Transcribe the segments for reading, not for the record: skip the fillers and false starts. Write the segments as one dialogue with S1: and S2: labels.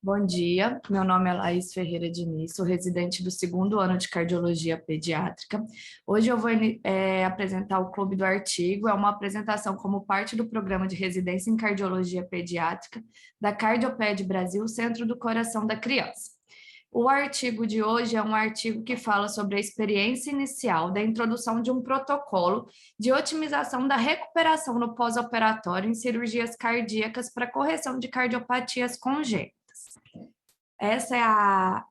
S1: Bom dia, meu nome é Laís Ferreira Diniz, sou residente do segundo ano de Cardiologia Pediátrica. Hoje eu vou apresentar o Clube do Artigo, é uma apresentação como parte do programa de residência em Cardiologia Pediátrica da Cardioped Brasil, Centro do Coração da Criança. O artigo de hoje é um artigo que fala sobre a experiência inicial da introdução de um protocolo de otimização da recuperação no pós-operatório em cirurgias cardíacas para correção de cardiopatias congênitas. Essa é a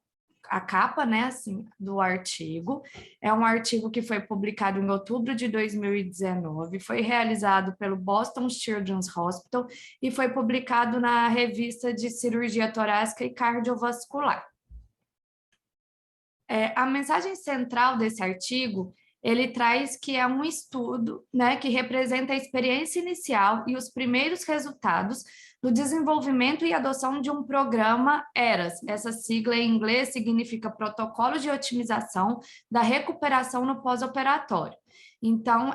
S1: capa, né, assim, do artigo. É um artigo que foi publicado em outubro de 2019, foi realizado pelo Boston Children's Hospital e foi publicado na revista de cirurgia torácica e cardiovascular. A mensagem central desse artigo, ele traz que é um estudo, né, que representa a experiência inicial e os primeiros resultados do desenvolvimento e adoção de um programa ERAS. Essa sigla em inglês significa Protocolo de Otimização da Recuperação no Pós-Operatório. Então,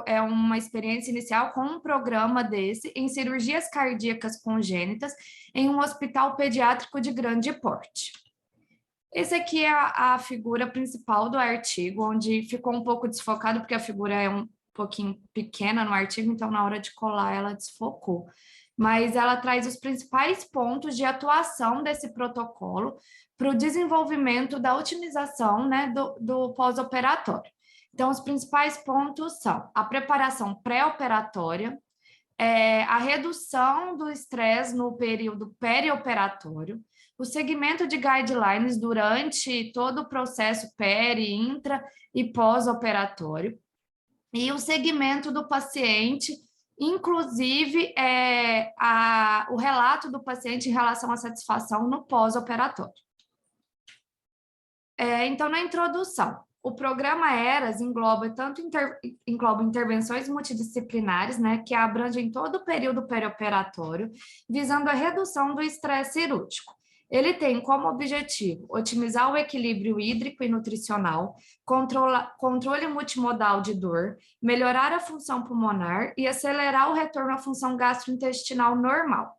S1: é uma experiência inicial com um programa desse em cirurgias cardíacas congênitas em um hospital pediátrico de grande porte. Esse aqui é a figura principal do artigo, onde ficou um pouco desfocado, porque a figura é um pouquinho pequena no artigo, então na hora de colar ela desfocou. Mas ela traz os principais pontos de atuação desse protocolo para o desenvolvimento da otimização, né, do pós-operatório. Então, os principais pontos são a preparação pré-operatória, a redução do estresse no período perioperatório, o segmento de guidelines durante todo o processo peri, intra e pós-operatório, e o segmento do paciente, inclusive o relato do paciente em relação à satisfação no pós-operatório. Então, na introdução, o programa ERAS engloba intervenções multidisciplinares, né, que abrangem todo o período perioperatório, visando a redução do estresse cirúrgico. Ele tem como objetivo otimizar o equilíbrio hídrico e nutricional, controle multimodal de dor, melhorar a função pulmonar e acelerar o retorno à função gastrointestinal normal.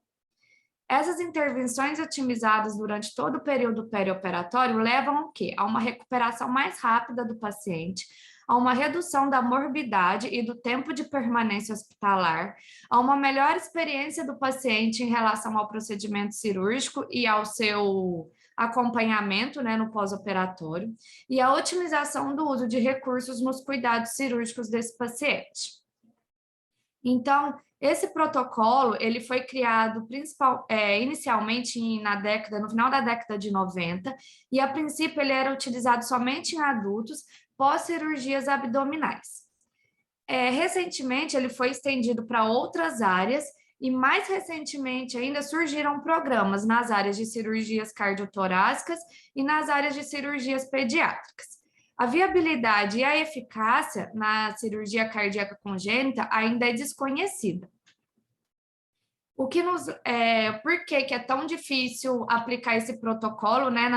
S1: Essas intervenções otimizadas durante todo o período perioperatório levam ao quê? A uma recuperação mais rápida do paciente, a uma redução da morbidade e do tempo de permanência hospitalar, a uma melhor experiência do paciente em relação ao procedimento cirúrgico e ao seu acompanhamento, né, no pós-operatório, e a otimização do uso de recursos nos cuidados cirúrgicos desse paciente. Então, esse protocolo ele foi criado inicialmente no final da década de 90, e a princípio ele era utilizado somente em adultos pós-cirurgias abdominais. Recentemente ele foi estendido para outras áreas e mais recentemente ainda surgiram programas nas áreas de cirurgias cardiotorácicas e nas áreas de cirurgias pediátricas. A viabilidade e a eficácia na cirurgia cardíaca congênita ainda é desconhecida. Por que é tão difícil aplicar esse protocolo, né,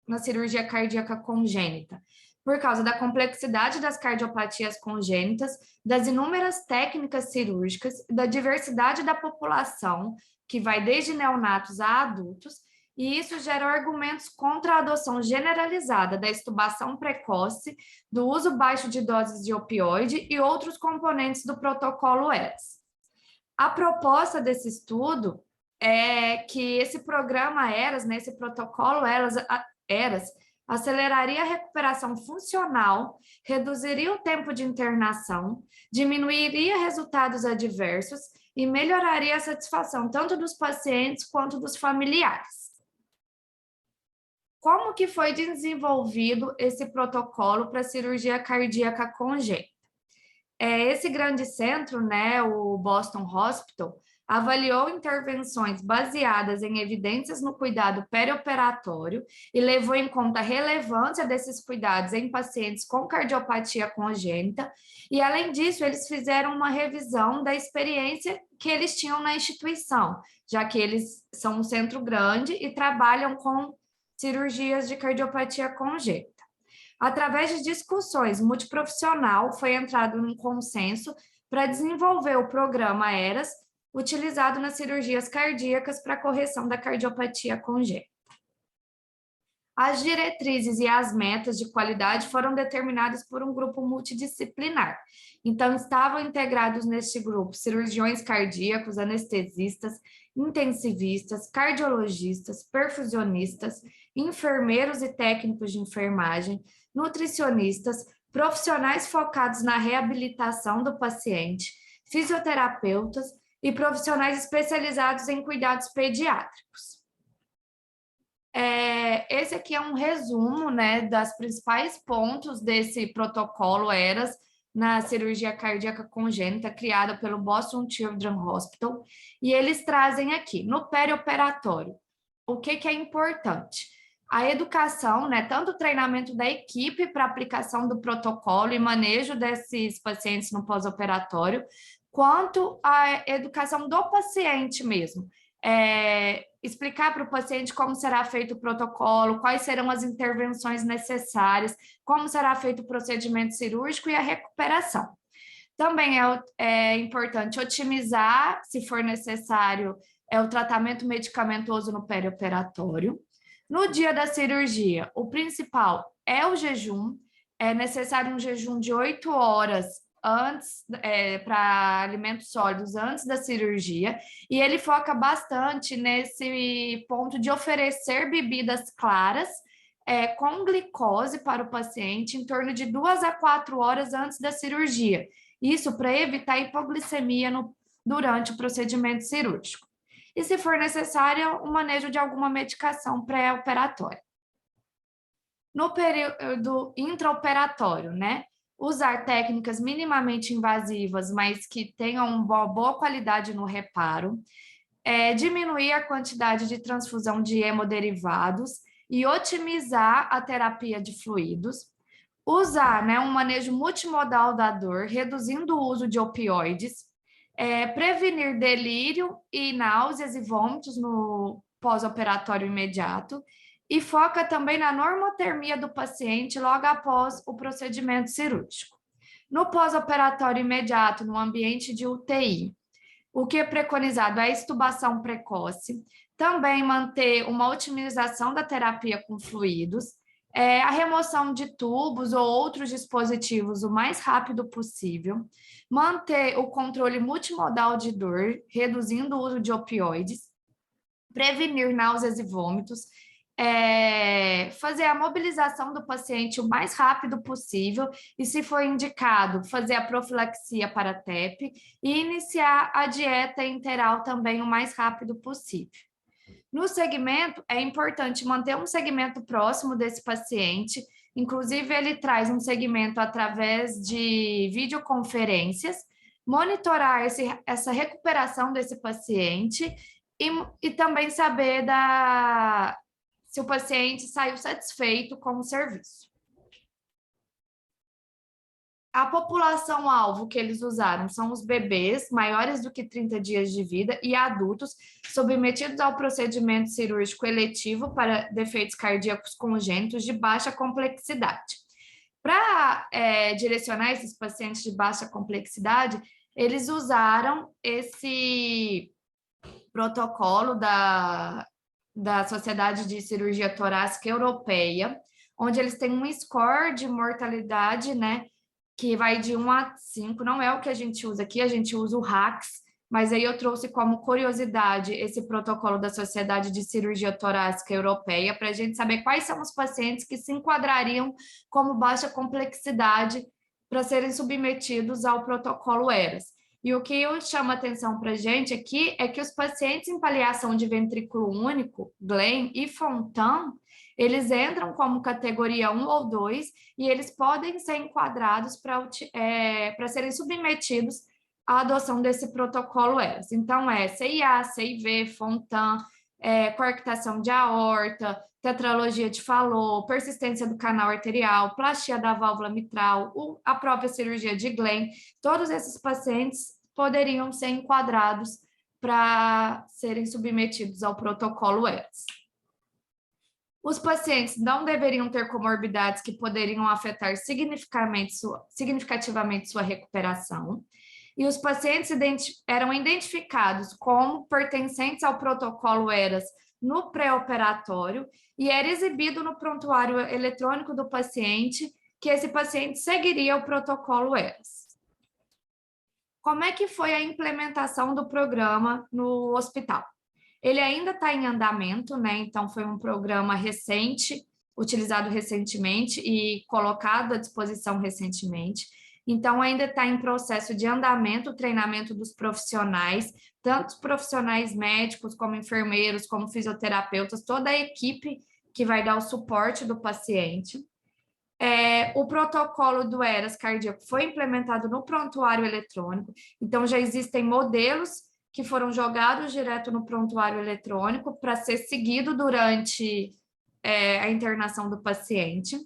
S1: na cirurgia cardíaca congênita? Por causa da complexidade das cardiopatias congênitas, das inúmeras técnicas cirúrgicas, da diversidade da população, que vai desde neonatos a adultos, e isso gera argumentos contra a adoção generalizada da extubação precoce, do uso baixo de doses de opioide e outros componentes do protocolo ERAS. A proposta desse estudo é que esse programa ERAS, né, esse protocolo ERAS, aceleraria a recuperação funcional, reduziria o tempo de internação, diminuiria resultados adversos e melhoraria a satisfação tanto dos pacientes quanto dos familiares. Como que foi desenvolvido esse protocolo para cirurgia cardíaca congênita? Esse grande centro, né, o Boston Hospital, avaliou intervenções baseadas em evidências no cuidado perioperatório e levou em conta a relevância desses cuidados em pacientes com cardiopatia congênita, e além disso, eles fizeram uma revisão da experiência que eles tinham na instituição, já que eles são um centro grande e trabalham com cirurgias de cardiopatia congênita. Através de discussões multiprofissional, foi entrado num consenso para desenvolver o programa ERAS utilizado nas cirurgias cardíacas para correção da cardiopatia congênita. As diretrizes e as metas de qualidade foram determinadas por um grupo multidisciplinar. Então, estavam integrados neste grupo cirurgiões cardíacos, anestesistas, intensivistas, cardiologistas, perfusionistas, enfermeiros e técnicos de enfermagem, nutricionistas, profissionais focados na reabilitação do paciente, fisioterapeutas e profissionais especializados em cuidados pediátricos. Esse aqui é um resumo, né, das principais pontos desse protocolo ERAS na cirurgia cardíaca congênita criada pelo Boston Children's Hospital, e eles trazem aqui, no perioperatório, o que é importante? A educação, né, tanto o treinamento da equipe para aplicação do protocolo e manejo desses pacientes no pós-operatório, quanto a educação do paciente mesmo. Explicar para o paciente como será feito o protocolo, quais serão as intervenções necessárias, como será feito o procedimento cirúrgico e a recuperação. Também é importante otimizar, se for necessário, o tratamento medicamentoso no perioperatório. No dia da cirurgia, o principal é o jejum, é necessário um jejum de 8 horas antes, para alimentos sólidos antes da cirurgia, e ele foca bastante nesse ponto de oferecer bebidas claras, com glicose para o paciente em torno de 2 a 4 horas antes da cirurgia. Isso para evitar hipoglicemia durante o procedimento cirúrgico. E se for necessário, o manejo de alguma medicação pré-operatória. No período intraoperatório, né? Usar técnicas minimamente invasivas, mas que tenham uma boa qualidade no reparo, diminuir a quantidade de transfusão de hemoderivados e otimizar a terapia de fluidos, usar, né, um manejo multimodal da dor, reduzindo o uso de opioides, prevenir delírio e náuseas e vômitos no pós-operatório imediato, e foca também na normotermia do paciente logo após o procedimento cirúrgico. No pós-operatório imediato, no ambiente de UTI, o que é preconizado é a extubação precoce, também manter uma otimização da terapia com fluidos, a remoção de tubos ou outros dispositivos o mais rápido possível, manter o controle multimodal de dor, reduzindo o uso de opioides, prevenir náuseas e vômitos, fazer a mobilização do paciente o mais rápido possível e, se for indicado, fazer a profilaxia para TEP e iniciar a dieta enteral também o mais rápido possível. No segmento, é importante manter um segmento próximo desse paciente, inclusive ele traz um segmento através de videoconferências, monitorar essa recuperação desse paciente e também saber se o paciente saiu satisfeito com o serviço. A população-alvo que eles usaram são os bebês maiores do que 30 dias de vida e adultos submetidos ao procedimento cirúrgico eletivo para defeitos cardíacos congênitos de baixa complexidade. Para direcionar esses pacientes de baixa complexidade, eles usaram esse protocolo da Sociedade de Cirurgia Torácica Europeia, onde eles têm um score de mortalidade, né, que vai de 1 a 5, não é o que a gente usa aqui, a gente usa o RACS, mas aí eu trouxe como curiosidade esse protocolo da Sociedade de Cirurgia Torácica Europeia, para a gente saber quais são os pacientes que se enquadrariam como baixa complexidade para serem submetidos ao protocolo ERAS. E o que eu chamo a atenção para a gente aqui é que os pacientes em palliação de ventrículo único, Glenn e Fontan, eles entram como categoria 1 ou 2 e eles podem ser enquadrados para serem submetidos à adoção desse protocolo ERAS. Então, CIA, CIV, Fontan, coarctação de aorta, tetralogia de Fallot, persistência do canal arterial, plastia da válvula mitral, a própria cirurgia de Glenn, todos esses pacientes poderiam ser enquadrados para serem submetidos ao protocolo ERAS. Os pacientes não deveriam ter comorbidades que poderiam afetar significativamente sua recuperação. e os pacientes eram identificados como pertencentes ao protocolo ERAS no pré-operatório e era exibido no prontuário eletrônico do paciente que esse paciente seguiria o protocolo ERAS. Como é que foi a implementação do programa no hospital? Ele ainda está em andamento, né? Então, foi um programa recente, utilizado recentemente e colocado à disposição recentemente. Então, ainda está em processo de andamento o treinamento dos profissionais, tanto os profissionais médicos, como enfermeiros, como fisioterapeutas, toda a equipe que vai dar o suporte do paciente. O protocolo do ERAS cardíaco foi implementado no prontuário eletrônico, então já existem modelos que foram jogados direto no prontuário eletrônico para ser seguido durante a internação do paciente.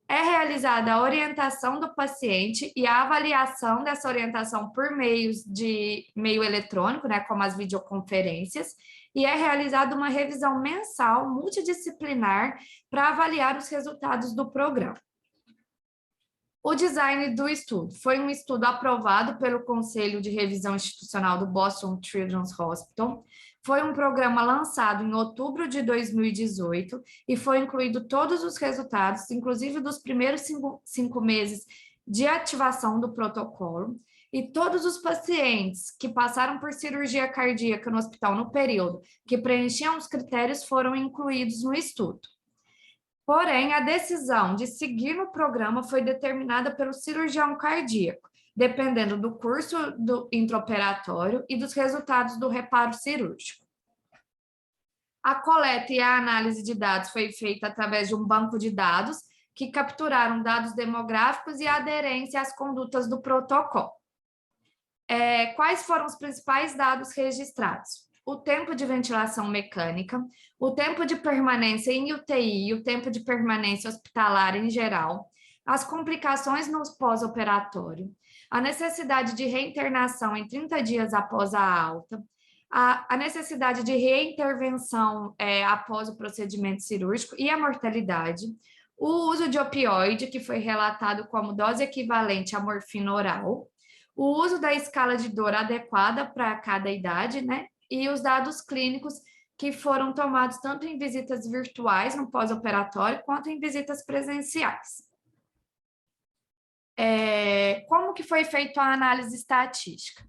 S1: É realizada a orientação do paciente e a avaliação dessa orientação por meio eletrônico, né, como as videoconferências, e é realizada uma revisão mensal multidisciplinar para avaliar os resultados do programa. O design do estudo foi um estudo aprovado pelo Conselho de Revisão Institucional do Boston Children's Hospital. Foi um programa lançado em outubro de 2018 e foi incluído todos os resultados, inclusive dos primeiros cinco meses de ativação do protocolo. E todos os pacientes que passaram por cirurgia cardíaca no hospital no período que preenchiam os critérios foram incluídos no estudo. Porém, a decisão de seguir no programa foi determinada pelo cirurgião cardíaco, dependendo do curso do intraoperatório e dos resultados do reparo cirúrgico. A coleta e a análise de dados foi feita através de um banco de dados que capturaram dados demográficos e aderência às condutas do protocolo. Quais foram os principais dados registrados? O tempo de ventilação mecânica, o tempo de permanência em UTI e o tempo de permanência hospitalar em geral, as complicações no pós-operatório, a necessidade de reinternação em 30 dias após a alta, a necessidade de reintervenção após o procedimento cirúrgico e a mortalidade, o uso de opioide, que foi relatado como dose equivalente à morfina oral, o uso da escala de dor adequada para cada idade, né? E os dados clínicos que foram tomados tanto em visitas virtuais no pós-operatório quanto em visitas presenciais. Como que foi feita a análise estatística?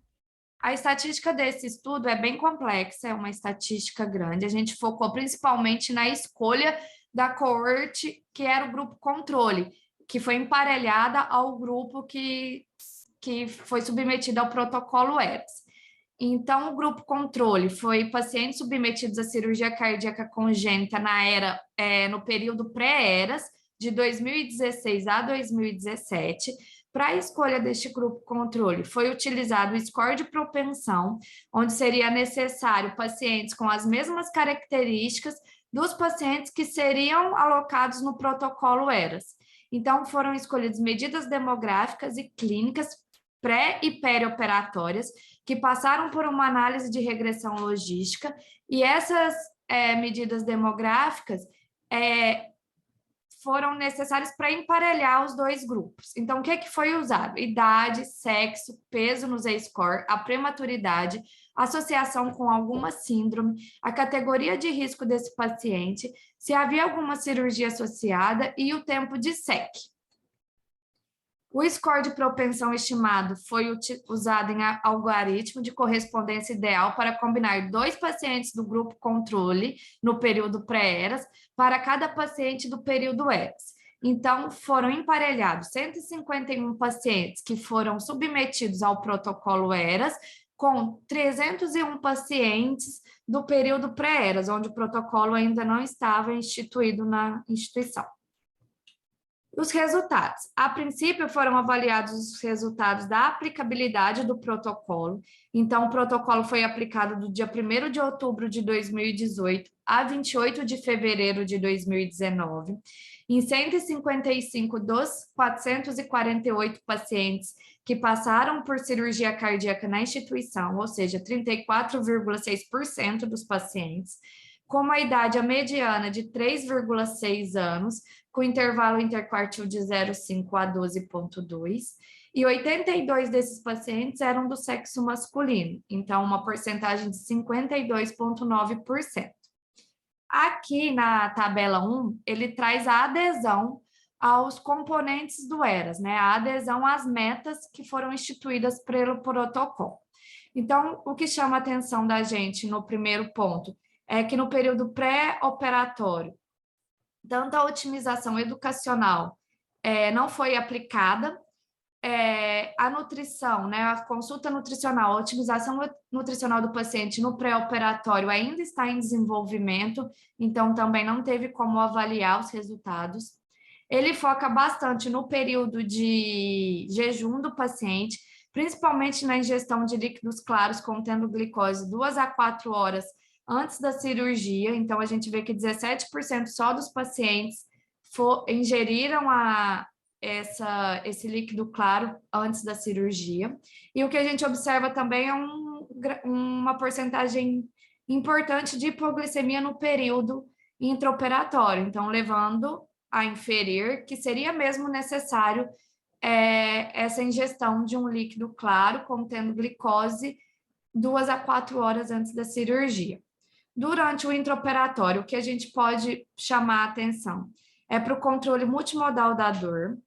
S1: A estatística desse estudo é bem complexa, é uma estatística grande. A gente focou principalmente na escolha da coorte, que era o grupo controle, que foi emparelhada ao grupo que foi submetido ao protocolo ERAS. Então, o grupo controle foi pacientes submetidos à cirurgia cardíaca congênita no período pré-ERAS, de 2016 a 2017. Para a escolha deste grupo controle, foi utilizado o score de propensão, onde seria necessário pacientes com as mesmas características dos pacientes que seriam alocados no protocolo ERAS. Então, foram escolhidas medidas demográficas e clínicas pré- e perioperatórias que passaram por uma análise de regressão logística, e essas medidas demográficas foram necessárias para emparelhar os dois grupos. Então, o que foi usado? Idade, sexo, peso no Z-score, a prematuridade, associação com alguma síndrome, a categoria de risco desse paciente, se havia alguma cirurgia associada e o tempo de SEC. O score de propensão estimado foi usado em algoritmo de correspondência ideal para combinar 2 pacientes do grupo controle no período pré-ERAS para cada paciente do período ERAS. Então, foram emparelhados 151 pacientes que foram submetidos ao protocolo ERAS com 301 pacientes do período pré-ERAS, onde o protocolo ainda não estava instituído na instituição. Os resultados. A princípio, foram avaliados os resultados da aplicabilidade do protocolo. Então, o protocolo foi aplicado do dia 1º de outubro de 2018 a 28 de fevereiro de 2019, em 155 dos 448 pacientes que passaram por cirurgia cardíaca na instituição, ou seja, 34,6% dos pacientes, com uma idade mediana de 3,6 anos, com intervalo interquartil de 0,5 a 12,2, e 82 desses pacientes eram do sexo masculino, então uma porcentagem de 52,9%. Aqui na tabela 1, ele traz a adesão aos componentes do ERAS, né? A adesão às metas que foram instituídas pelo protocolo. Então, o que chama a atenção da gente no primeiro ponto é que no período pré-operatório, tanto a otimização educacional não foi aplicada, a nutrição, né, a consulta nutricional, a otimização nutricional do paciente no pré-operatório ainda está em desenvolvimento, então também não teve como avaliar os resultados. Ele foca bastante no período de jejum do paciente, principalmente na ingestão de líquidos claros contendo glicose 2 a 4 horas antes da cirurgia. Então, a gente vê que 17% só dos pacientes ingeriram esse líquido claro antes da cirurgia. E o que a gente observa também é uma porcentagem importante de hipoglicemia no período intraoperatório, então levando a inferir que seria mesmo necessário essa ingestão de um líquido claro contendo glicose 2 a 4 horas antes da cirurgia. Durante o intraoperatório, o que a gente pode chamar a atenção é para o controle multimodal da dor.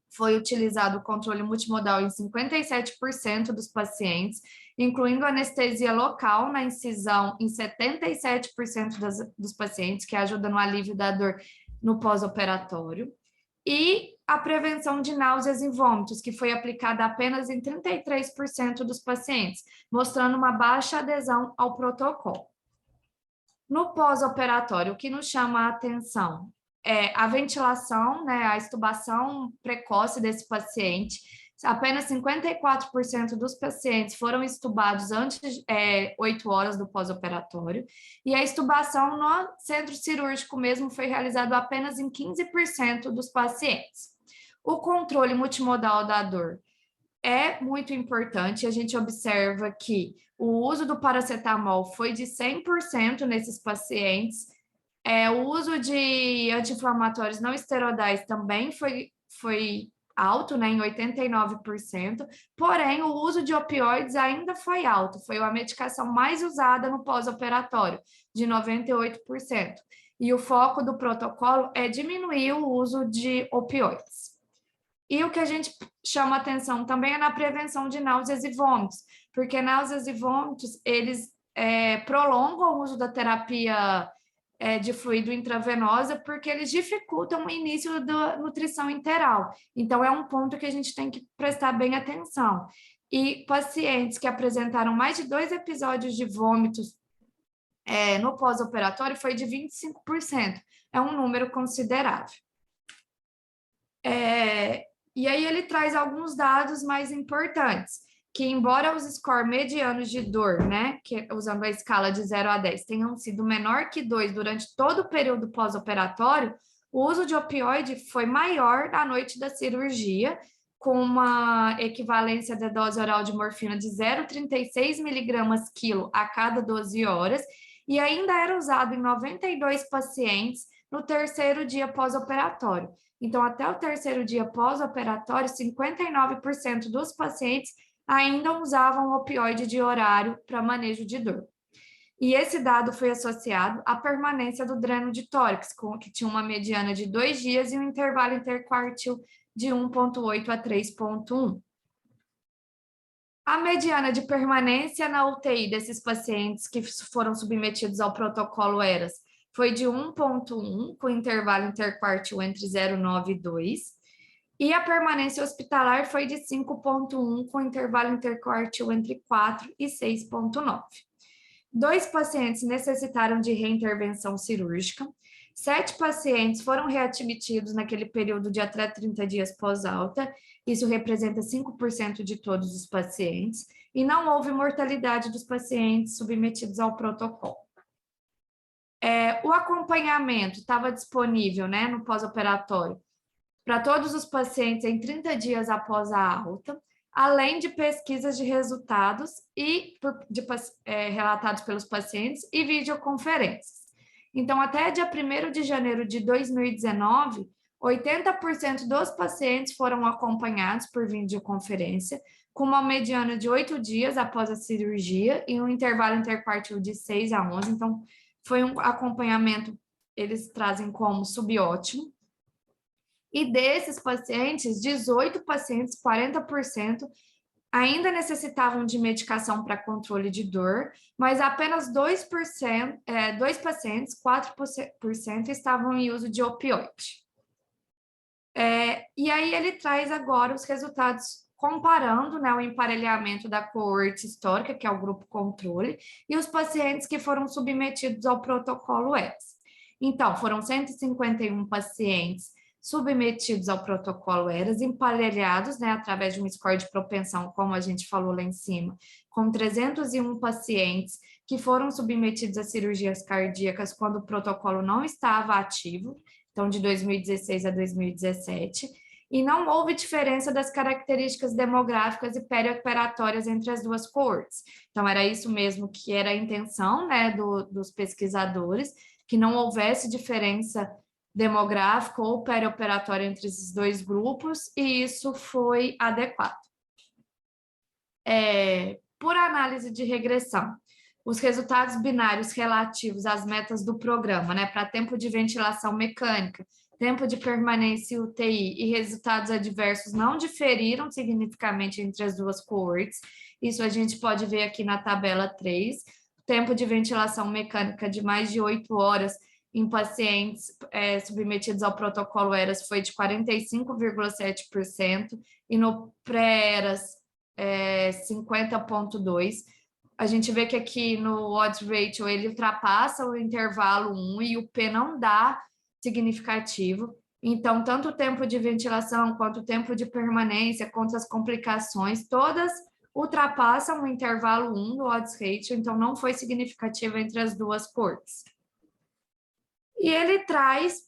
S1: Foi utilizado o controle multimodal em 57% dos pacientes, incluindo anestesia local na incisão em 77% dos pacientes, que ajuda no alívio da dor no pós-operatório. E a prevenção de náuseas e vômitos, que foi aplicada apenas em 33% dos pacientes, mostrando uma baixa adesão ao protocolo. No pós-operatório, o que nos chama a atenção é a ventilação, né, a extubação precoce desse paciente. Apenas 54% dos pacientes foram extubados antes de 8 horas do pós-operatório, e a extubação no centro cirúrgico mesmo foi realizado apenas em 15% dos pacientes. O controle multimodal da dor é muito importante. A gente observa que o uso do paracetamol foi de 100% nesses pacientes. O uso de anti-inflamatórios não esteroidais também foi alto, né, em 89%, porém o uso de opioides ainda foi alto, foi a medicação mais usada no pós-operatório, de 98%. E o foco do protocolo é diminuir o uso de opioides. E o que a gente chama atenção também é na prevenção de náuseas e vômitos, porque náuseas e vômitos, eles prolongam o uso da terapia de fluido intravenosa, porque eles dificultam o início da nutrição enteral. Então, é um ponto que a gente tem que prestar bem atenção. E pacientes que apresentaram mais de 2 episódios de vômitos no pós-operatório foi de 25%. É um número considerável. E aí ele traz alguns dados mais importantes, que embora os scores medianos de dor, né, que, usando a escala de 0 a 10, tenham sido menor que 2 durante todo o período pós-operatório, o uso de opioide foi maior na noite da cirurgia, com uma equivalência da dose oral de morfina de 0,36 miligramas quilo a cada 12 horas, e ainda era usado em 92 pacientes no terceiro dia pós-operatório. Então, até o terceiro dia pós-operatório, 59% dos pacientes ainda usavam opioide de horário para manejo de dor. E esse dado foi associado à permanência do dreno de tórax, que tinha uma mediana de 2 dias e um intervalo interquartil de 1,8 a 3,1. A mediana de permanência na UTI desses pacientes que foram submetidos ao protocolo ERAS foi de 1,1, com intervalo interquartil entre 0,9 e 2, e a permanência hospitalar foi de 5,1, com intervalo interquartil entre 4 e 6,9. 2 pacientes necessitaram de reintervenção cirúrgica, 7 pacientes foram readmitidos naquele período de até 30 dias pós-alta, isso representa 5% de todos os pacientes, e não houve mortalidade dos pacientes submetidos ao protocolo. O acompanhamento estava disponível, né, no pós-operatório para todos os pacientes em 30 dias após a alta, além de pesquisas de resultados relatados pelos pacientes e videoconferências. Então, até dia 1º de janeiro de 2019, 80% dos pacientes foram acompanhados por videoconferência, com uma mediana de 8 dias após a cirurgia e um intervalo interquartil de 6 a 11. Então, foi um acompanhamento, eles trazem como subótimo. E desses pacientes, 18 pacientes, 40%, ainda necessitavam de medicação para controle de dor, mas apenas 2%, dois pacientes, 4%, estavam em uso de opioide. E aí ele traz agora os resultados comparando, né, o emparelhamento da coorte histórica, que é o grupo controle, e os pacientes que foram submetidos ao protocolo ERAS. Então, foram 151 pacientes submetidos ao protocolo ERAS, emparelhados, né, através de um score de propensão, como a gente falou lá em cima, com 301 pacientes que foram submetidos a cirurgias cardíacas quando o protocolo não estava ativo, então de 2016 a 2017, e não houve diferença das características demográficas e perioperatórias entre as duas coortes. Então, era isso mesmo que era a intenção, né, dos pesquisadores, que não houvesse diferença demográfica ou perioperatória entre esses dois grupos, e isso foi adequado. Por análise de regressão, os resultados binários relativos às metas do programa, né, para tempo de ventilação mecânica, tempo de permanência UTI e resultados adversos não diferiram significativamente entre as duas coortes. Isso a gente pode ver aqui na tabela 3. Tempo de ventilação mecânica de mais de 8 horas em pacientes submetidos ao protocolo ERAS foi de 45,7% e no pré-ERAS 50,2%. A gente vê que aqui no odds ratio ele ultrapassa o intervalo 1 e o P não dá significativo. Então, tanto o tempo de ventilação, quanto o tempo de permanência, quanto as complicações, todas ultrapassam o intervalo 1 do odds ratio, então não foi significativo entre as duas coortes. E ele traz,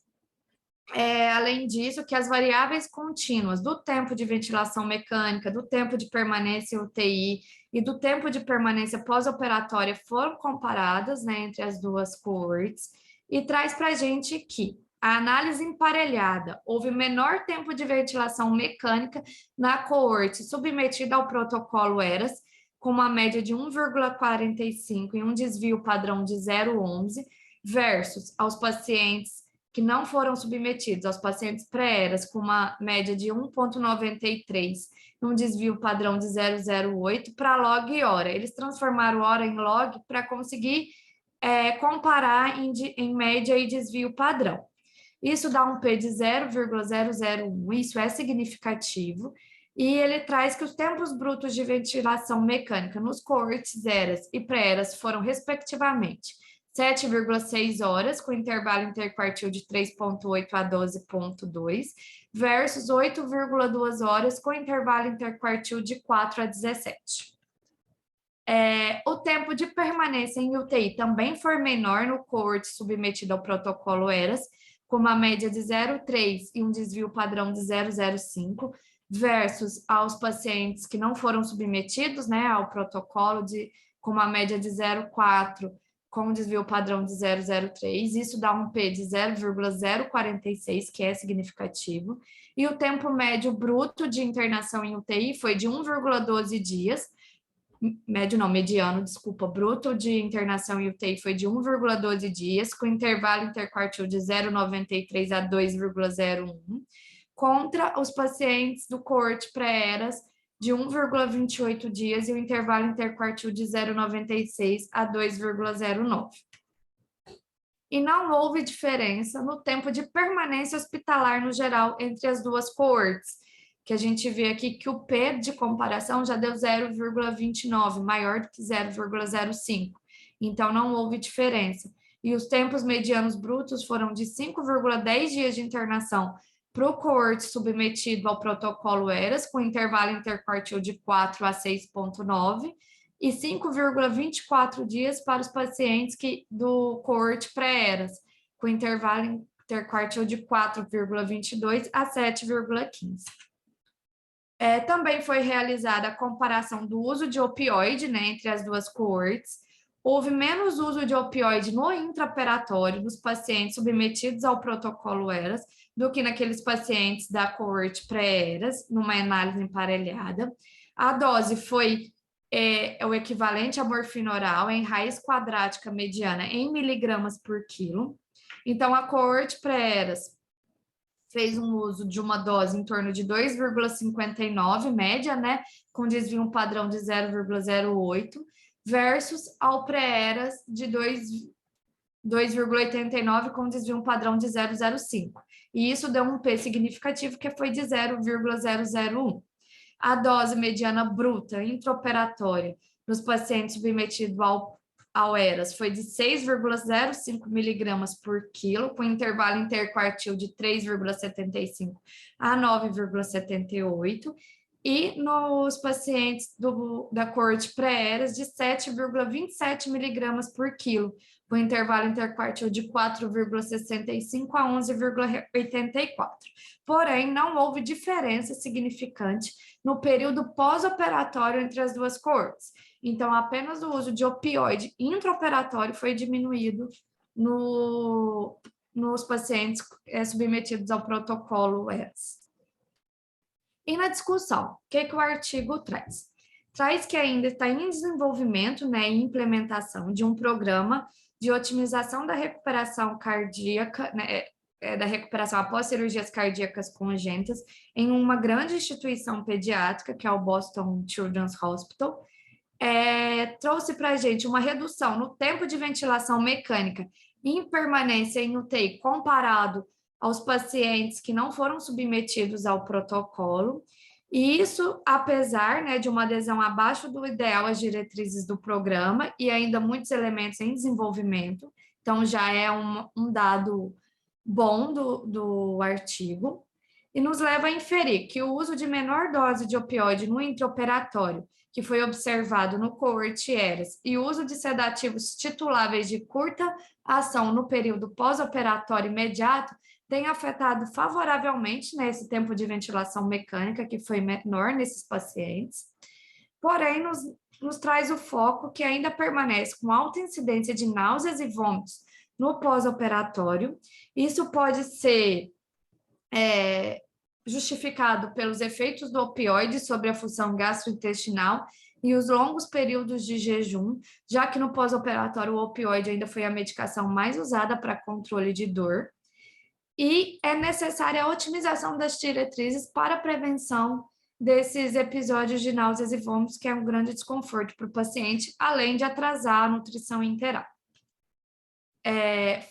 S1: além disso, que as variáveis contínuas do tempo de ventilação mecânica, do tempo de permanência UTI e do tempo de permanência pós-operatória foram comparadas, né, entre as duas coortes, e traz para a gente que a análise emparelhada houve menor tempo de ventilação mecânica na coorte submetida ao protocolo ERAS, com uma média de 1,45 e um desvio padrão de 0,11, versus aos pacientes que não foram submetidos, aos pacientes pré-ERAS, com uma média de 1,93, um desvio padrão de 0,08 para log e hora. Eles transformaram hora em log para conseguir comparar em média e desvio padrão. Isso dá um P de 0,001, isso é significativo, e ele traz que os tempos brutos de ventilação mecânica nos coortes ERAS e pré-ERAS foram, respectivamente, 7,6 horas, com intervalo interquartil de 3,8 a 12,2, versus 8,2 horas, com intervalo interquartil de 4 a 17. O tempo de permanência em UTI também foi menor no coorte submetido ao protocolo ERAS, com uma média de 0,3 e um desvio padrão de 0,05, versus aos pacientes que não foram submetidos, né, ao protocolo com uma média de 0,4, com um desvio padrão de 0,03, isso dá um P de 0,046, que é significativo, e o tempo médio bruto de internação em UTI foi de 1,12 dias, mediano, bruto de internação em UTI foi de 1,12 dias, com intervalo interquartil de 0,93 a 2,01, contra os pacientes do coorte pré-ERAS de 1,28 dias e o intervalo interquartil de 0,96 a 2,09. E não houve diferença no tempo de permanência hospitalar no geral entre as duas coortes, que a gente vê aqui que o P de comparação já deu 0,29, maior do que 0,05. Então, não houve diferença. E os tempos medianos brutos foram de 5,10 dias de internação para o coorte submetido ao protocolo ERAS, com intervalo interquartil de 4 a 6,9, e 5,24 dias para os pacientes do coorte pré-ERAS, com intervalo interquartil de 4,22 a 7,15. Também foi realizada a comparação do uso de opioide, né, entre as duas coortes. houve menos uso de opioide no intraoperatório dos pacientes submetidos ao protocolo ERAS do que naqueles pacientes da coorte pré-ERAS, numa análise emparelhada. A dose foi o equivalente à morfina oral em raiz quadrática mediana em miligramas por quilo. Então, a coorte pré-ERAS fez um uso de uma dose em torno de 2,59, média, né, com desvio padrão de 0,08, versus ao pré-ERAS de 2,89 com desvio padrão de 0,05. E isso deu um P significativo que foi de 0,001. A dose mediana bruta intraoperatória nos pacientes submetidos ao ERAS foi de 6,05 miligramas por quilo, com intervalo interquartil de 3,75 a 9,78, e nos pacientes da coorte pré-ERAS de 7,27 miligramas por quilo, com intervalo interquartil de 4,65 a 11,84. Porém, não houve diferença significante no período pós-operatório entre as duas coortes. Então, apenas o uso de opioide intraoperatório foi diminuído nos pacientes submetidos ao protocolo ERAS. E na discussão, o que o artigo traz? Traz que ainda está em desenvolvimento, né, e implementação de um programa de otimização da recuperação cardíaca, né, da recuperação após cirurgias cardíacas congênitas em uma grande instituição pediátrica, que é o Boston Children's Hospital. Trouxe para a gente uma redução no tempo de ventilação mecânica em permanência em UTI comparado aos pacientes que não foram submetidos ao protocolo, e isso apesar, né, de uma adesão abaixo do ideal às diretrizes do programa e ainda muitos elementos em desenvolvimento, então já é um dado bom do artigo, e nos leva a inferir que o uso de menor dose de opioide no intraoperatório, que foi observado no coorte ERAS, e o uso de sedativos tituláveis de curta ação no período pós-operatório imediato, tem afetado favoravelmente, né, esse tempo de ventilação mecânica, que foi menor nesses pacientes, porém nos traz o foco que ainda permanece com alta incidência de náuseas e vômitos no pós-operatório. Isso pode ser justificado pelos efeitos do opioide sobre a função gastrointestinal e os longos períodos de jejum, já que no pós-operatório o opioide ainda foi a medicação mais usada para controle de dor. E é necessária a otimização das diretrizes para a prevenção desses episódios de náuseas e vômitos, que é um grande desconforto para o paciente, além de atrasar a nutrição interal.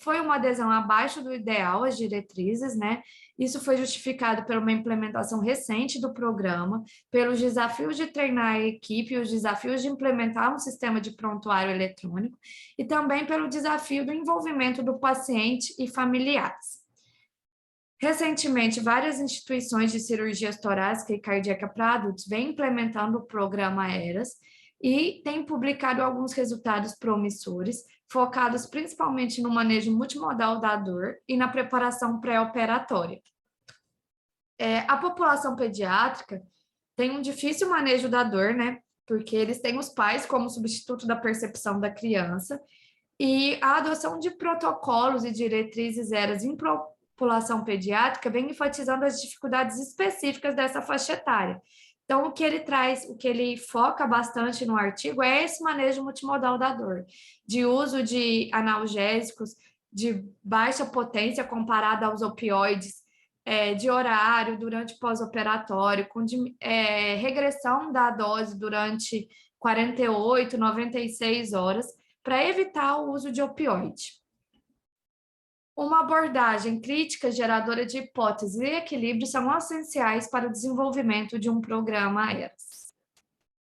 S1: Foi uma adesão abaixo do ideal às diretrizes, né? Isso foi justificado por uma implementação recente do programa, pelos desafios de treinar a equipe, os desafios de implementar um sistema de prontuário eletrônico e também pelo desafio do envolvimento do paciente e familiares. Recentemente, várias instituições de cirurgia torácica e cardíaca para adultos vêm implementando o programa ERAS e têm publicado alguns resultados promissores, focados principalmente no manejo multimodal da dor e na preparação pré-operatória. A população pediátrica tem um difícil manejo da dor, né? Porque eles têm os pais como substituto da percepção da criança, e a adoção de protocolos e diretrizes ERAS em população pediátrica vem enfatizando as dificuldades específicas dessa faixa etária. Então, o que ele traz, o que ele foca bastante no artigo é esse manejo multimodal da dor, de uso de analgésicos de baixa potência comparada aos opioides, de horário durante o pós-operatório, com regressão da dose durante 48, 96 horas, para evitar o uso de opioide. Uma abordagem crítica geradora de hipóteses e equilíbrio são essenciais para o desenvolvimento de um programa ERAS.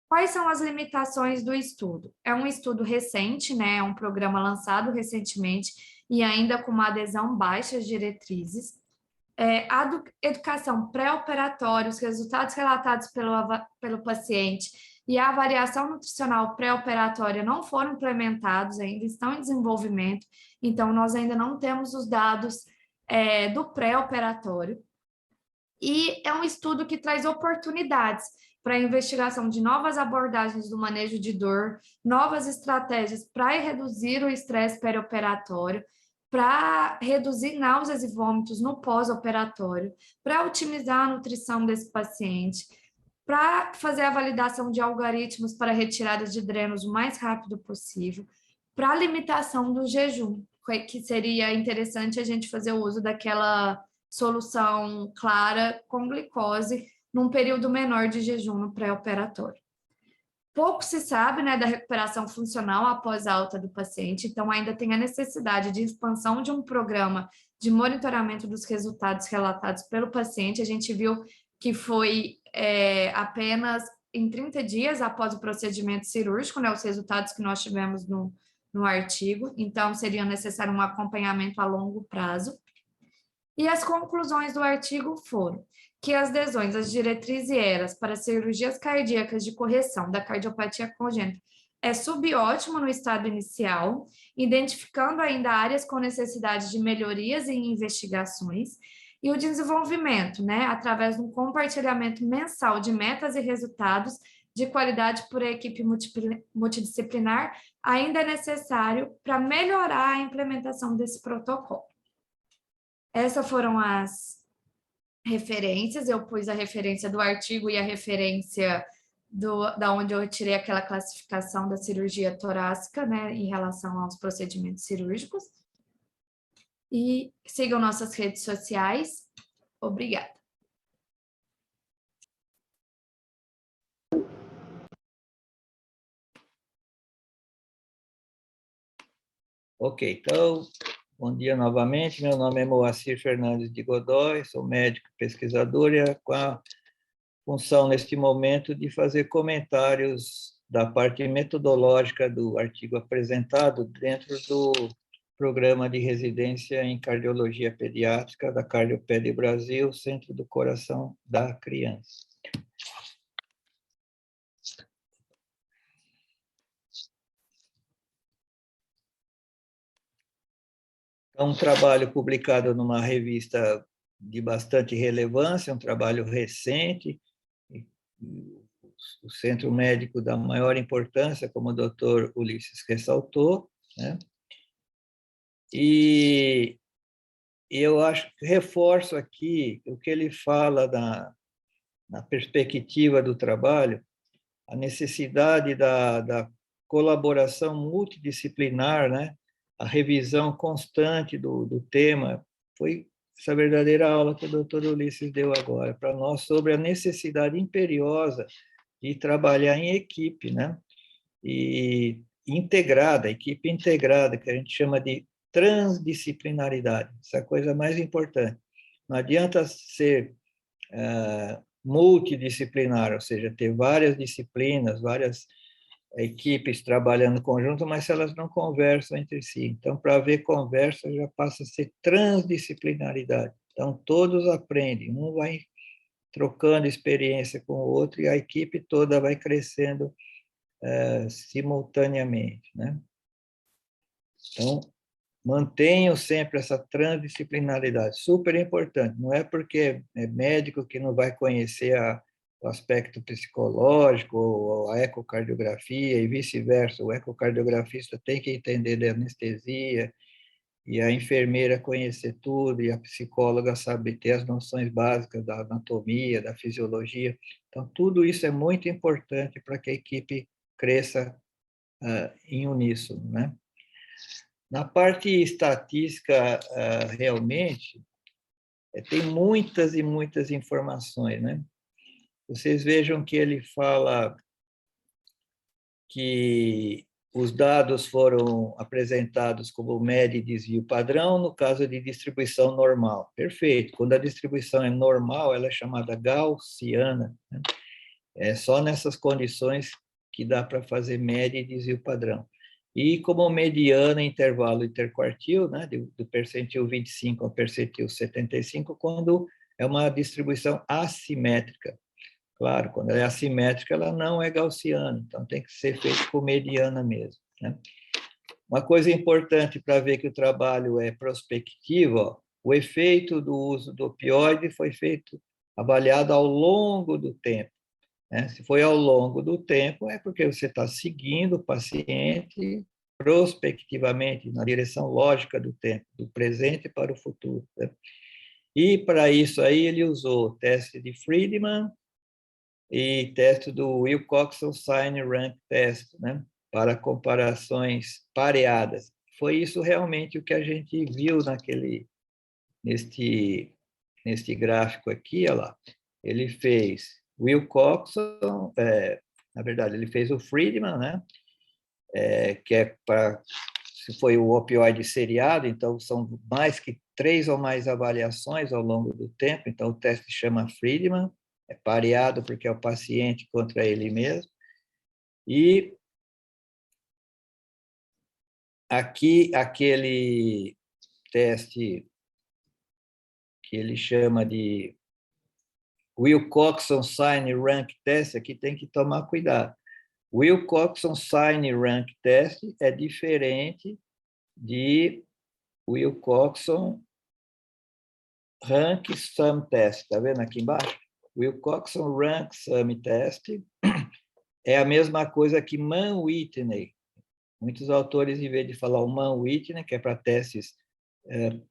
S1: Quais são as limitações do estudo? É um estudo recente, né? É um programa lançado recentemente e ainda com uma adesão baixa às diretrizes. A educação pré-operatória, os resultados relatados pelo paciente e a avaliação nutricional pré-operatória não foram implementados ainda, estão em desenvolvimento, então nós ainda não temos os dados do pré-operatório. E é um estudo que traz oportunidades para a investigação de novas abordagens do manejo de dor, novas estratégias para reduzir o estresse perioperatório, para reduzir náuseas e vômitos no pós-operatório, para otimizar a nutrição desse paciente, para fazer a validação de algoritmos para retirada de drenos o mais rápido possível, para a limitação do jejum, que seria interessante a gente fazer o uso daquela solução clara com glicose num período menor de jejum no pré-operatório. Pouco se sabe, né, da recuperação funcional após a alta do paciente, então ainda tem a necessidade de expansão de um programa de monitoramento dos resultados relatados pelo paciente. A gente viu que foi apenas em 30 dias após o procedimento cirúrgico, né, os resultados que nós tivemos no artigo, então seria necessário um acompanhamento a longo prazo. E as conclusões do artigo foram que as lesões, as diretrizes eras para cirurgias cardíacas de correção da cardiopatia congênita é subótimo no estado inicial, identificando ainda áreas com necessidade de melhorias em investigações, e o desenvolvimento, né, através de um compartilhamento mensal de metas e resultados de qualidade por equipe multidisciplinar, ainda é necessário para melhorar a implementação desse protocolo. Essas foram as referências, eu pus a referência do artigo e a referência da onde eu tirei aquela classificação da cirurgia torácica, né, em relação aos procedimentos cirúrgicos. E sigam nossas redes sociais. Obrigada.
S2: Ok, então, bom dia novamente. Meu nome é Moacir Fernandes de Godoy, sou médico pesquisador e com a função, neste momento, de fazer comentários da parte metodológica do artigo apresentado dentro do programa de residência em cardiologia pediátrica da Cardioped Brasil, Centro do Coração da Criança. É um trabalho publicado numa revista de bastante relevância, um trabalho recente, o centro médico da maior importância, como o doutor Ulisses ressaltou, né? E eu acho que reforço aqui o que ele fala na perspectiva do trabalho, a necessidade da colaboração multidisciplinar, né? A revisão constante do tema. Foi essa verdadeira aula que o doutor Ulisses deu agora para nós sobre a necessidade imperiosa de trabalhar em equipe, né? E integrada, equipe integrada, que a gente chama de transdisciplinaridade. Essa é a coisa mais importante. Não adianta ser multidisciplinar, ou seja, ter várias disciplinas, várias equipes trabalhando conjunto, mas se elas não conversam entre si. Então, para haver conversa, já passa a ser transdisciplinaridade. Então, todos aprendem, um vai trocando experiência com o outro e a equipe toda vai crescendo simultaneamente, né? Então, mantenham sempre essa transdisciplinaridade, super importante. Não é porque é médico que não vai conhecer o aspecto psicológico, ou a ecocardiografia e vice-versa. O ecocardiografista tem que entender da anestesia, e a enfermeira conhecer tudo, e a psicóloga saber ter as noções básicas da anatomia, da fisiologia. Então, tudo isso é muito importante para que a equipe cresça em uníssono, né? Na parte estatística, realmente, tem muitas e muitas informações, né? Vocês vejam que ele fala que os dados foram apresentados como média e desvio padrão no caso de distribuição normal. Perfeito. Quando a distribuição é normal, ela é chamada gaussiana, né? É só nessas condições que dá para fazer média e desvio padrão. E como mediana, intervalo interquartil, né, do percentil 25 ao percentil 75, quando é uma distribuição assimétrica. Claro, quando ela é assimétrica, ela não é gaussiana, então tem que ser feito com mediana mesmo, né? Uma coisa importante para ver que o trabalho é prospectivo, ó, o efeito do uso do opioide foi feito, avaliado ao longo do tempo. né? Se foi ao longo do tempo, é porque você está seguindo o paciente prospectivamente, na direção lógica do tempo, do presente para o futuro, né? E, para isso aí, ele usou o teste de Friedman e teste do Wilcoxon-Sign-Rank Test, né? Para comparações pareadas. Foi isso realmente o que a gente viu neste gráfico aqui, olha lá. Ele fez Wilcoxon, na verdade, ele fez o Friedman, né? Que é para, se foi o opioide seriado, então são mais que 3 ou mais avaliações ao longo do tempo, então o teste chama Friedman, é pareado porque é o paciente contra ele mesmo. E aqui, aquele teste que ele chama de Wilcoxon Sign Rank Test, aqui tem que tomar cuidado. Wilcoxon Sign Rank Test é diferente de Wilcoxon Rank Sum Test, está vendo aqui embaixo? Wilcoxon Rank Sum Test é a mesma coisa que Mann-Whitney. Muitos autores, em vez de falar o Mann-Whitney, que é para testes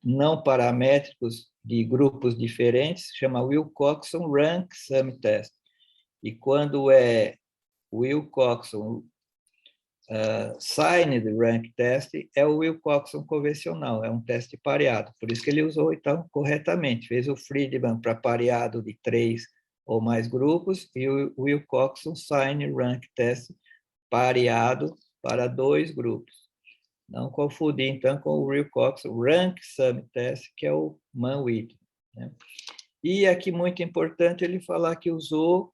S2: não paramétricos de grupos diferentes, chama Wilcoxon Rank Sum Test. E quando é Wilcoxon Signed Rank Test, é o Wilcoxon convencional, é um teste pareado. Por isso que ele usou, então, corretamente. Fez o Friedman para pareado de 3 ou mais grupos e o Wilcoxon Signed Rank Test pareado para 2 grupos. Não confundir, então, com o Wilcoxon Rank Sum Test, que é o Mann-Whitney, né? E aqui, muito importante, ele falar que usou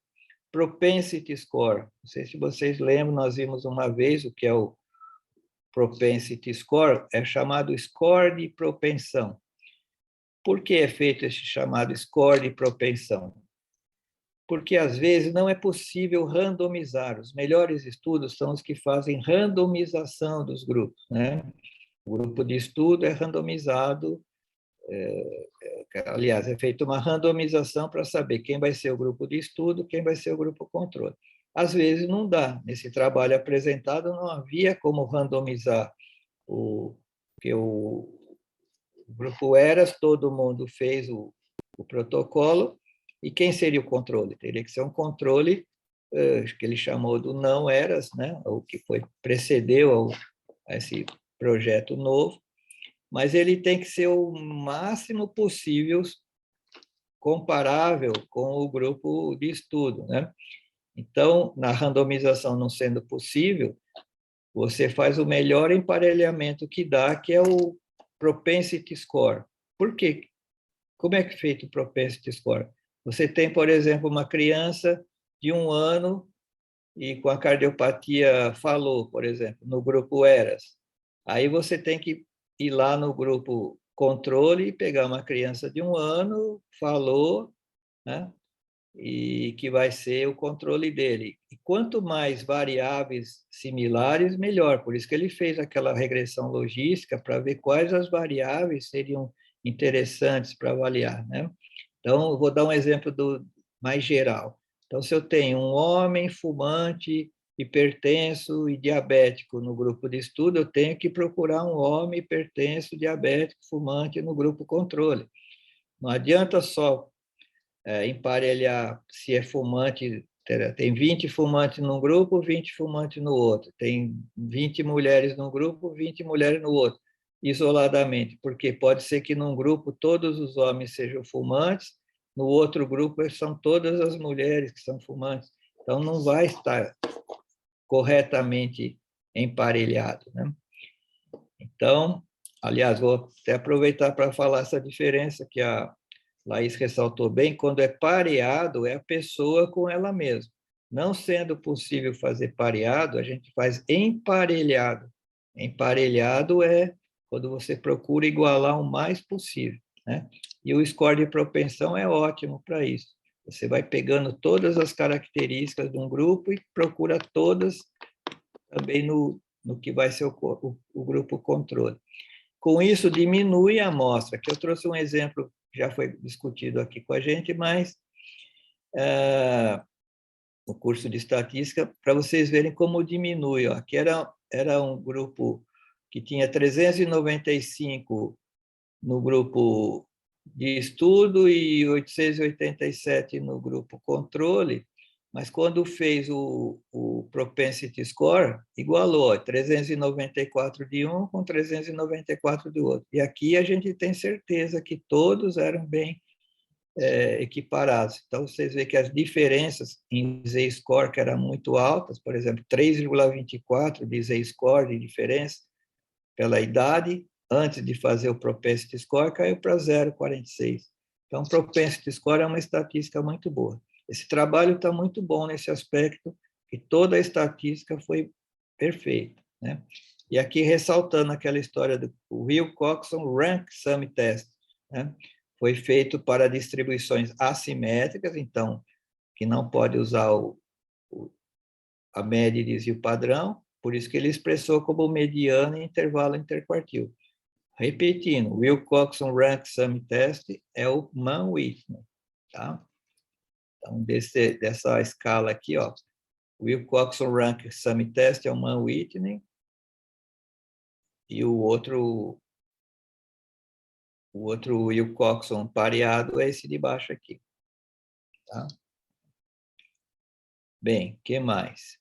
S2: Propensity Score. Não sei se vocês lembram, nós vimos uma vez o que é o Propensity Score, é chamado score de propensão. Por que é feito esse chamado score de propensão? Porque, às vezes, não é possível randomizar. Os melhores estudos são os que fazem randomização dos grupos, né? O grupo de estudo é randomizado, aliás, é feita uma randomização para saber quem vai ser o grupo de estudo, quem vai ser o grupo controle. Às vezes não dá. Nesse trabalho apresentado não havia como randomizar porque o grupo ERAS, todo mundo fez o protocolo, e quem seria o controle? Teria que ser um controle que ele chamou do não ERAS, né? O que precedeu a esse projeto novo, mas ele tem que ser o máximo possível comparável com o grupo de estudo, né? Então, na randomização não sendo possível, você faz o melhor emparelhamento que dá, que é o Propensity Score. Por quê? Como é que é feito o Propensity Score? Você tem, por exemplo, uma criança de 1 ano e com a cardiopatia falou, por exemplo, no grupo ERAS. Aí você tem que ir lá no grupo controle e pegar uma criança de 1 ano, falou, né? E que vai ser o controle dele. E quanto mais variáveis similares, melhor. Por isso que ele fez aquela regressão logística para ver quais as variáveis seriam interessantes para avaliar, né? Então, eu vou dar um exemplo mais geral. Então, se eu tenho um homem fumante, hipertenso e diabético no grupo de estudo, eu tenho que procurar um homem hipertenso, diabético, fumante no grupo controle. Não adianta só emparelhar se é fumante, tem 20 fumantes num grupo, 20 fumantes no outro, tem 20 mulheres num grupo, 20 mulheres no outro, isoladamente, porque pode ser que num grupo todos os homens sejam fumantes, no outro grupo são todas as mulheres que são fumantes, então não vai estar corretamente emparelhado, né? Então, aliás, vou até aproveitar para falar essa diferença que a Laís ressaltou bem, quando é pareado, é a pessoa com ela mesma. Não sendo possível fazer pareado, a gente faz emparelhado. Emparelhado é quando você procura igualar o mais possível, né? E o score de propensão é ótimo para isso. Você vai pegando todas as características de um grupo e procura todas também no que vai ser o grupo controle. Com isso, diminui a amostra, que eu trouxe um exemplo, já foi discutido aqui com a gente, mas o curso de estatística, para vocês verem como diminui. Ó. Aqui era um grupo que tinha 395 no grupo de estudo e 887 no grupo controle, mas quando fez o propensity score, igualou 394 de um com 394 do outro. E aqui a gente tem certeza que todos eram bem equiparados. Então, vocês veem que as diferenças em Z-score, que eram muito altas, por exemplo, 3,24 de Z-score de diferença pela idade, antes de fazer o propensity score, caiu para 0,46. Então, o propensity score é uma estatística muito boa. Esse trabalho está muito bom nesse aspecto, que toda a estatística foi perfeita, né? E aqui ressaltando aquela história do Wilcoxon Rank Sum Test, né? Foi feito para distribuições assimétricas, então, que não pode usar a média e desvio padrão, por isso que ele expressou como mediana e intervalo interquartil. Repetindo, Wilcoxon Rank Sum Test é o Mann-Whitney, tá? Então, dessa escala aqui, ó, Wilcoxon Rank Sum Test é o Mann-Whitney e o outro Wilcoxon pareado é esse de baixo aqui, tá? Bem, o que mais?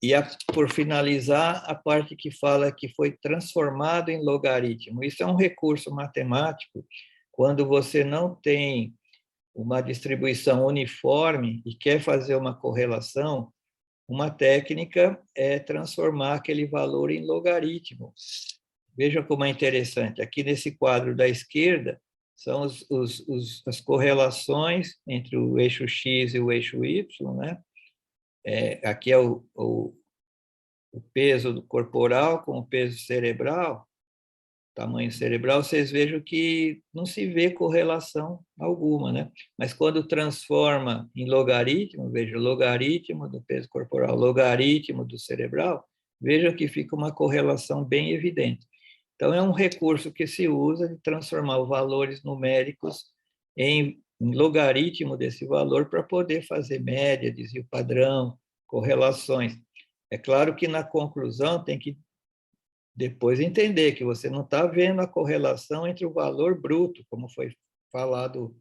S2: E, por finalizar, a parte que fala que foi transformado em logaritmo. Isso é um recurso matemático quando você não tem uma distribuição uniforme e quer fazer uma correlação, uma técnica é transformar aquele valor em logaritmo. Veja como é interessante. Aqui nesse quadro da esquerda são as correlações entre o eixo X e o eixo Y, né? Aqui é o peso corporal com o peso cerebral, tamanho cerebral, vocês vejam que não se vê correlação alguma, né? Mas quando transforma em logaritmo, veja, logaritmo do peso corporal, logaritmo do cerebral, veja que fica uma correlação bem evidente. Então, é um recurso que se usa de transformar os valores numéricos em logaritmo desse valor para poder fazer média, desvio padrão, correlações. É claro que na conclusão tem que depois entender que você não está vendo a correlação entre o valor bruto, como foi falado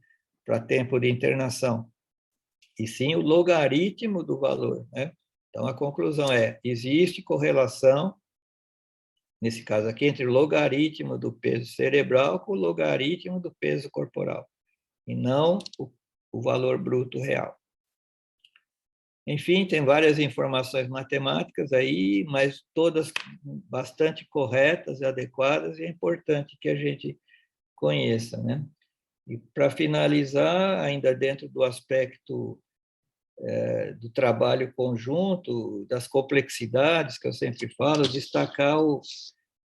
S2: para tempo de internação, e sim o logaritmo do valor, né? Então, a conclusão é, existe correlação, nesse caso aqui, entre o logaritmo do peso cerebral com o logaritmo do peso corporal, e não o valor bruto real. Enfim, tem várias informações matemáticas aí, mas todas bastante corretas e adequadas, e é importante que a gente conheça, né? E para finalizar, ainda dentro do aspecto do trabalho conjunto, das complexidades que eu sempre falo, destacar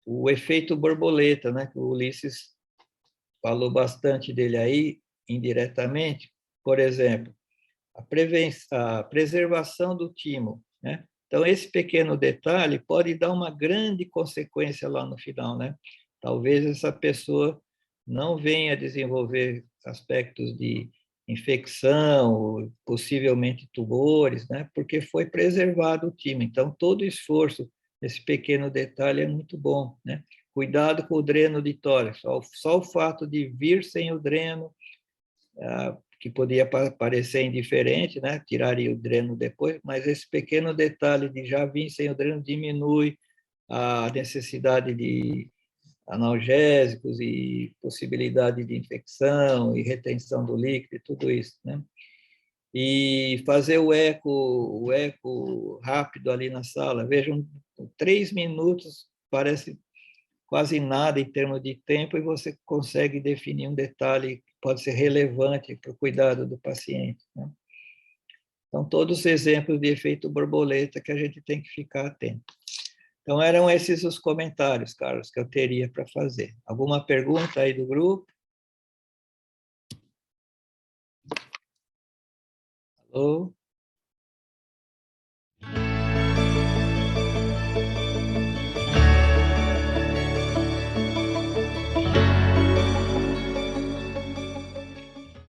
S2: o efeito borboleta, né? Que o Ulisses falou bastante dele aí, indiretamente. Por exemplo, a preservação do timo, né? Então, esse pequeno detalhe pode dar uma grande consequência lá no final, né? Talvez essa pessoa não venha desenvolver aspectos de infecção, possivelmente tumores, né? Porque foi preservado o timo. Então, todo esforço nesse pequeno detalhe é muito bom, né? Cuidado com o dreno de tórax. Só o fato de vir sem o dreno, que podia parecer indiferente, né? Tiraria o dreno depois, mas esse pequeno detalhe de já vir sem o dreno diminui a necessidade de analgésicos e possibilidade de infecção e retenção do líquido e tudo isso, né? E fazer o eco rápido ali na sala. Vejam, 3 minutos parece quase nada em termos de tempo e você consegue definir um detalhe que pode ser relevante para o cuidado do paciente, né? Então, todos os exemplos de efeito borboleta que a gente tem que ficar atento. Então, eram esses os comentários, Carlos, que eu teria para fazer. Alguma pergunta aí do grupo? Alô?